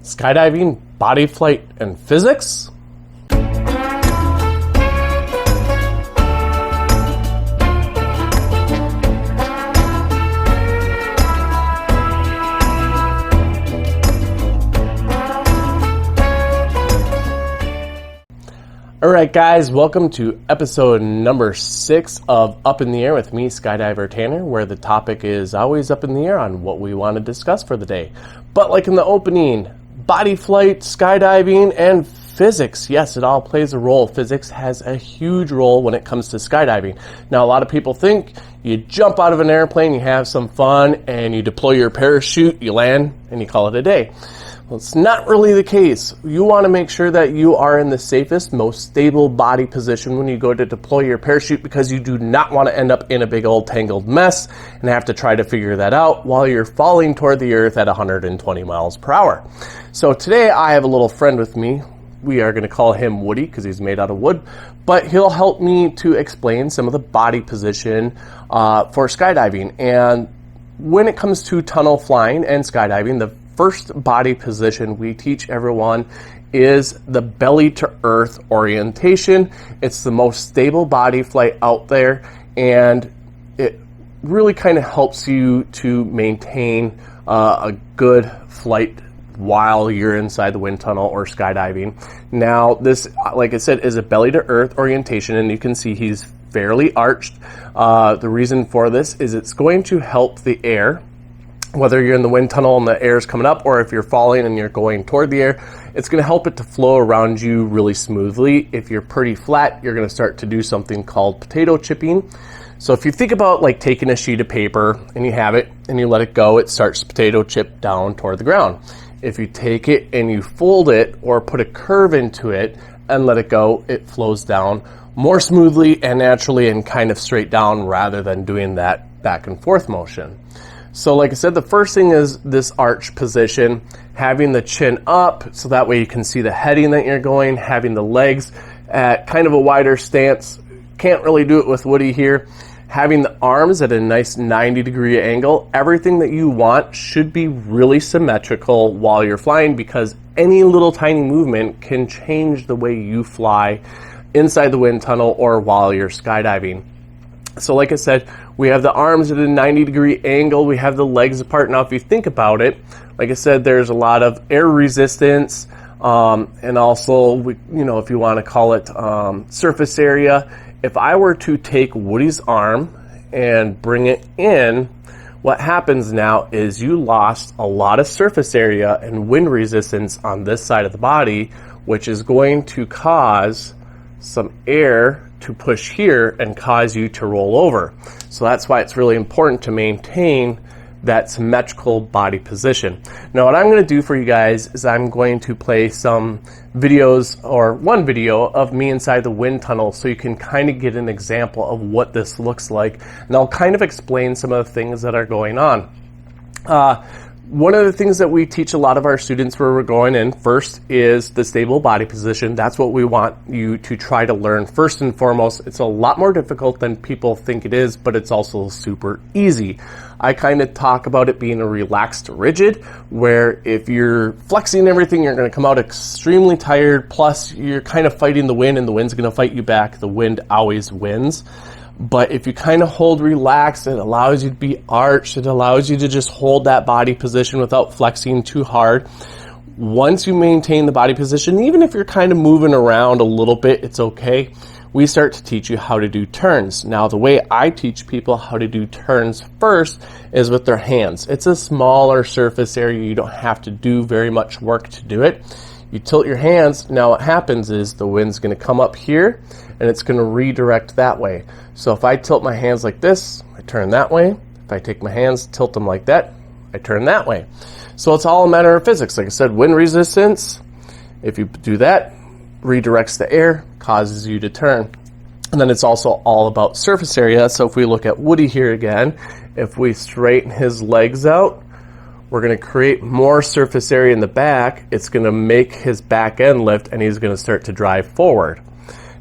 Skydiving, Bodyflight, and Physics? Alright guys, welcome to episode number 6 of Up in the Air with me, Skydiver Tanner, where the topic is always up in the air on what we want to discuss for the day. But like in the opening, body flight, skydiving, and physics. Yes, it all plays a role. Physics has a huge role when it comes to skydiving. Now, a lot of people think you jump out of an airplane, you have some fun, and you deploy your parachute, you land, and you call it a day. Well, it's not really the case. You want to make sure that you are in the safest, most stable body position when you go to deploy your parachute, because you do not want to end up in a big old tangled mess and have to try to figure that out while you're falling toward the earth at 120 miles per hour. So today I have a little friend with me. We are going to call him Woody because he's made out of wood, but he'll help me to explain some of the body position for skydiving. And when it comes to tunnel flying and skydiving, the first body position we teach everyone is the belly to earth orientation. It's the most stable body flight out there, and it really kind of helps you to maintain a good flight while you're inside the wind tunnel or skydiving. Now this, like I said, is a belly to earth orientation, and you can see he's fairly arched. The reason for this is it's going to help the air, whether you're in the wind tunnel and the air is coming up, or if you're falling and you're going toward the air, it's going to help it to flow around you really smoothly. If you're pretty flat, you're going to start to do something called potato chipping. So if you think about like taking a sheet of paper and you have it and you let it go, it starts to potato chip down toward the ground. If you take it and you fold it or put a curve into it and let it go, it flows down more smoothly and naturally and kind of straight down rather than doing that back and forth motion. So like I said, the first thing is this arch position, having the chin up so that way you can see the heading that you're going, having the legs at kind of a wider stance. Can't really do it with Woody here. Having the arms at a nice 90-degree angle. Everything that you want should be really symmetrical while you're flying, because any little tiny movement can change the way you fly inside the wind tunnel or while you're skydiving. So like I said, we have the arms at a 90-degree angle. We have the legs apart. Now, if you think about it, like I said, there's a lot of air resistance, and also, if you want to call it surface area. If I were to take Woody's arm and bring it in, what happens now is you lost a lot of surface area and wind resistance on this side of the body, which is going to cause some air to push here and cause you to roll over. So that's why it's really important to maintain that symmetrical body position. Now what I'm going to do for you guys is I'm going to play some videos, or one video of me inside the wind tunnel, so you can kind of get an example of what this looks like, and I'll kind of explain some of the things that are going on. One of the things that we teach a lot of our students where we're going in first is the stable body position. That's what we want you to try to learn first and foremost. It's a lot more difficult than people think it is, but it's also super easy. I kind of talk about it being a relaxed rigid, where if you're flexing everything, you're going to come out extremely tired, plus you're kind of fighting the wind and the wind's going to fight you back. The wind always wins. But if you kind of hold relaxed, it allows you to be arched. It allows you to just hold that body position without flexing too hard. Once you maintain the body position, even if you're kind of moving around a little bit, it's okay. We start to teach you how to do turns. Now, the way I teach people how to do turns first is with their hands. It's a smaller surface area. You don't have to do very much work to do it. You tilt your hands. Now what happens is the wind's going to come up here and it's going to redirect that way. So if I tilt my hands like this, I turn that way. If I take my hands, tilt them like that, I turn that way. So it's all a matter of physics. Like I said, wind resistance, if you do that, redirects the air, causes you to turn. And then it's also all about surface area. So if we look at Woody here again, if we straighten his legs out, we're going to create more surface area in the back. It's going to make his back end lift, and he's going to start to drive forward.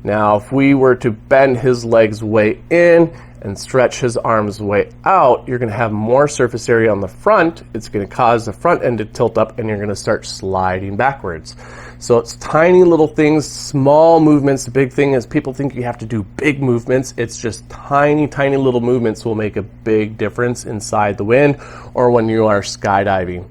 Now, if we were to bend his legs way in and stretch his arms way out, you're going to have more surface area on the front. It's going to cause the front end to tilt up, and you're going to start sliding backwards. So it's tiny little things, small movements. The big thing is people think you have to do big movements. It's just tiny, tiny little movements will make a big difference inside the wind or when you are skydiving.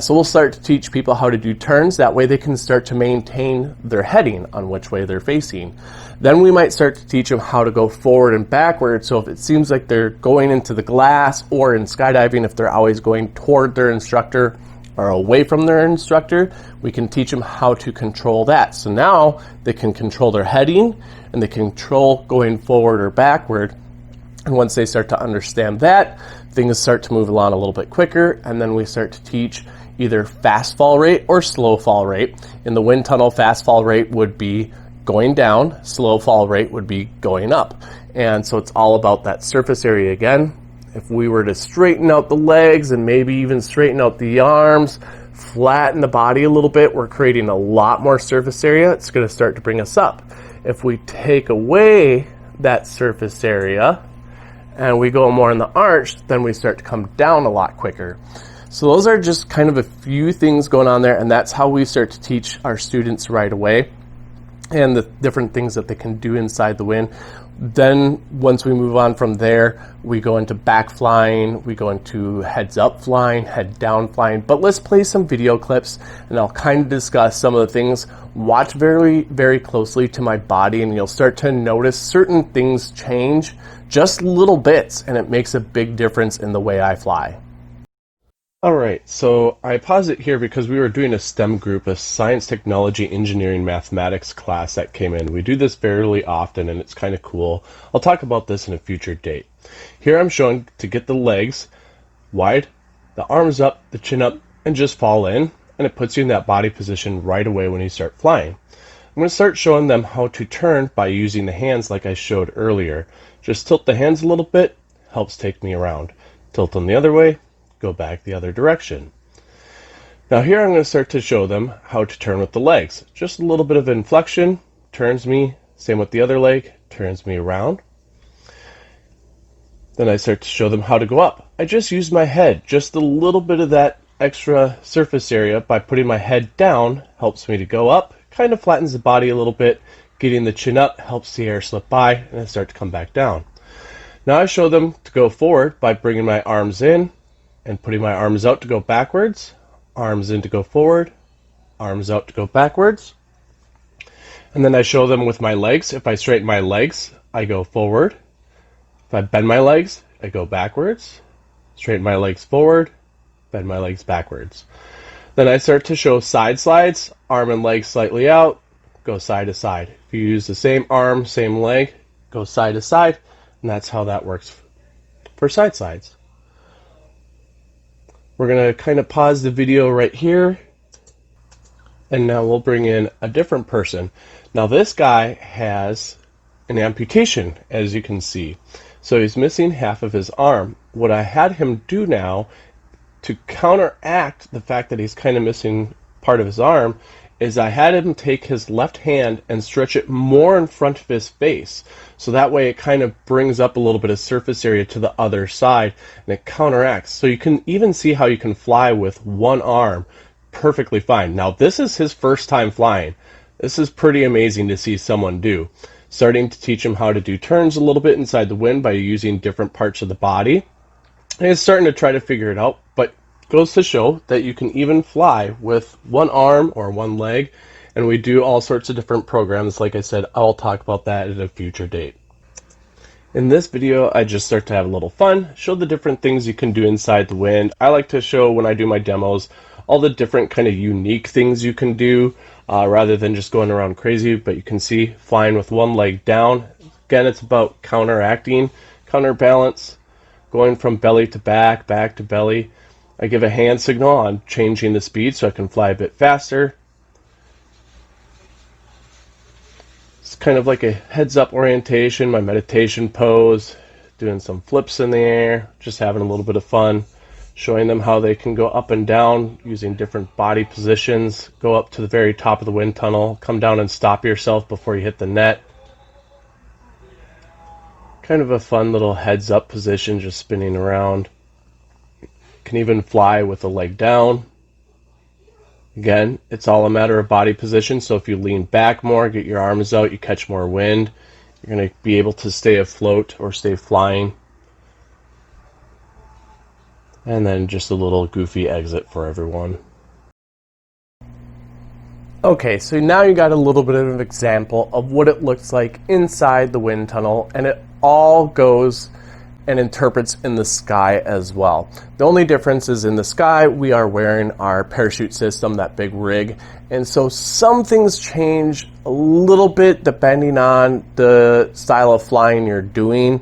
So we'll start to teach people how to do turns. That way they can start to maintain their heading on which way they're facing. Then we might start to teach them how to go forward and backward. So if it seems like they're going into the glass, or in skydiving, if they're always going toward their instructor or away from their instructor, we can teach them how to control that. So now they can control their heading and they control going forward or backward. And once they start to understand that, things start to move along a little bit quicker, and then we start to teach either fast fall rate or slow fall rate. In the wind tunnel, fast fall rate would be going down, slow fall rate would be going up. And so it's all about that surface area again. If we were to straighten out the legs and maybe even straighten out the arms, flatten the body a little bit, we're creating a lot more surface area. It's going to start to bring us up. If we take away that surface area and we go more in the arch, then we start to come down a lot quicker. So those are just kind of a few things going on there, and that's how we start to teach our students right away, and the different things that they can do inside the wind. Then once we move on from there, we go into back flying, we go into heads up flying, head down flying. But let's play some video clips and I'll kind of discuss some of the things. Watch very, very closely to my body, and you'll start to notice certain things change, just little bits, and it makes a big difference in the way I fly. All right, so I pause it here because we were doing a STEM group, a science, technology, engineering, mathematics class that came in. We do this fairly often, and it's kind of cool. I'll talk about this in a future date. Here I'm showing to get the legs wide, the arms up, the chin up, and just fall in, and it puts you in that body position right away when you start flying. I'm going to start showing them how to turn by using the hands like I showed earlier. Just tilt the hands a little bit, helps take me around. Tilt them the other way, go back the other direction. Now here I'm going to start to show them how to turn with the legs. Just a little bit of inflection, turns me, same with the other leg, turns me around. Then I start to show them how to go up. I just use my head, just a little bit of that extra surface area by putting my head down helps me to go up, kind of flattens the body a little bit. Getting the chin up helps the air slip by and I start to come back down. Now I show them to go forward by bringing my arms in and putting my arms out to go backwards, arms in to go forward, arms out to go backwards. And then I show them with my legs. If I straighten my legs, I go forward. If I bend my legs, I go backwards. Straighten my legs forward, bend my legs backwards. Then I start to show side slides, arm and leg slightly out, go side to side. If you use the same arm, same leg, go side to side, and that's how that works for side slides. We're going to kind of pause the video right here, and now we'll bring in a different person. Now this guy has an amputation, as you can see. So he's missing half of his arm. What I had him do now to counteract the fact that he's kind of missing part of his arm is I had him take his left hand and stretch it more in front of his face. So that way it kind of brings up a little bit of surface area to the other side and it counteracts. So you can even see how you can fly with one arm perfectly fine. Now this is his first time flying. This is pretty amazing to see someone do. Starting to teach him how to do turns a little bit inside the wind by using different parts of the body. And he's starting to try to figure it out, but goes to show that you can even fly with one arm or one leg, and we do all sorts of different programs. Like I said, I'll talk about that at a future date. In this video, I just start to have a little fun, show the different things you can do inside the wind. I like to show, when I do my demos, all the different kind of unique things you can do rather than just going around crazy. But you can see flying with one leg down. Again, it's about counteracting, counterbalance, going from belly to back, back to belly. I give a hand signal on changing the speed so I can fly a bit faster. It's kind of like a heads-up orientation, my meditation pose, doing some flips in the air, just having a little bit of fun, showing them how they can go up and down using different body positions, go up to the very top of the wind tunnel, come down and stop yourself before you hit the net. Kind of a fun little heads up position, just spinning around. Can even fly with a leg down. Again, it's all a matter of body position, so if you lean back more, get your arms out, you catch more wind, you're going to be able to stay afloat or stay flying. And then just a little goofy exit for everyone. Okay, so now you got a little bit of an example of what it looks like inside the wind tunnel, and it all goes and interprets in the sky as well. The only difference is in the sky, we are wearing our parachute system, that big rig, and so some things change a little bit depending on the style of flying you're doing,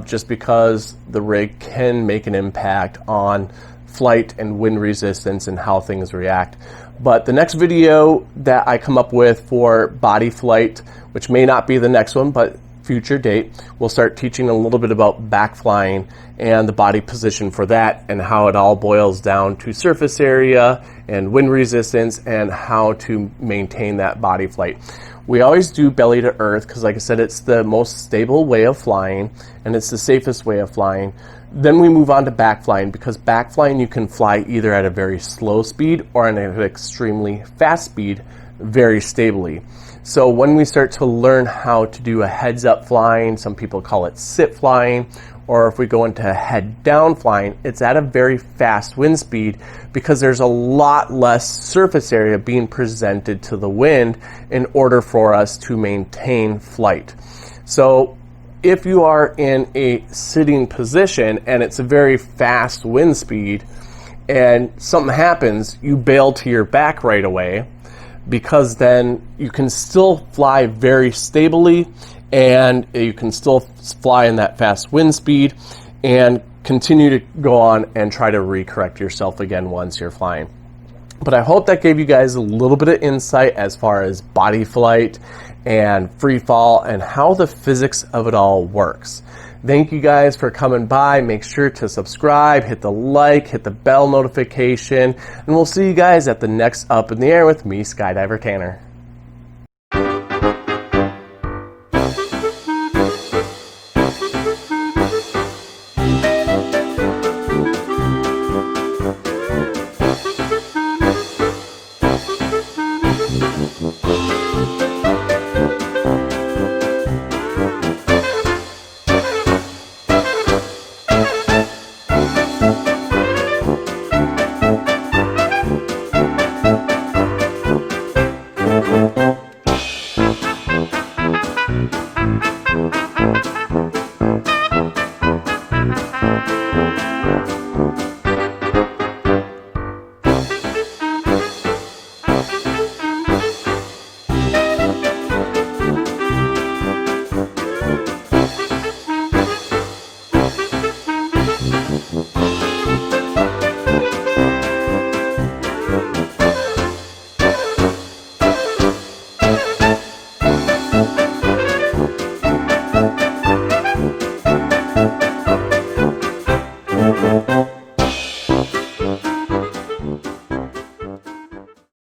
just because the rig can make an impact on flight and wind resistance and how things react. But the next video that I come up with for Bodyflight, which may not be the next one, but future date, we'll start teaching a little bit about back flying and the body position for that and how it all boils down to surface area and wind resistance and how to maintain that body flight. We always do belly to earth because, like I said, it's the most stable way of flying and it's the safest way of flying. Then we move on to back flying, because back flying you can fly either at a very slow speed or at an extremely fast speed very stably. So when we start to learn how to do a heads up flying, some people call it sit flying, or if we go into head down flying, it's at a very fast wind speed because there's a lot less surface area being presented to the wind in order for us to maintain flight. So if you are in a sitting position and it's a very fast wind speed and something happens, you bail to your back right away, because then you can still fly very stably and you can still fly in that fast wind speed and continue to go on and try to recorrect yourself again once you're flying. But I hope that gave you guys a little bit of insight as far as body flight and free fall and how the physics of it all works. Thank you guys for coming by. Make sure to subscribe, hit the like, hit the bell notification, and we'll see you guys at the next Up in the Air with me, Skydiver Tanner.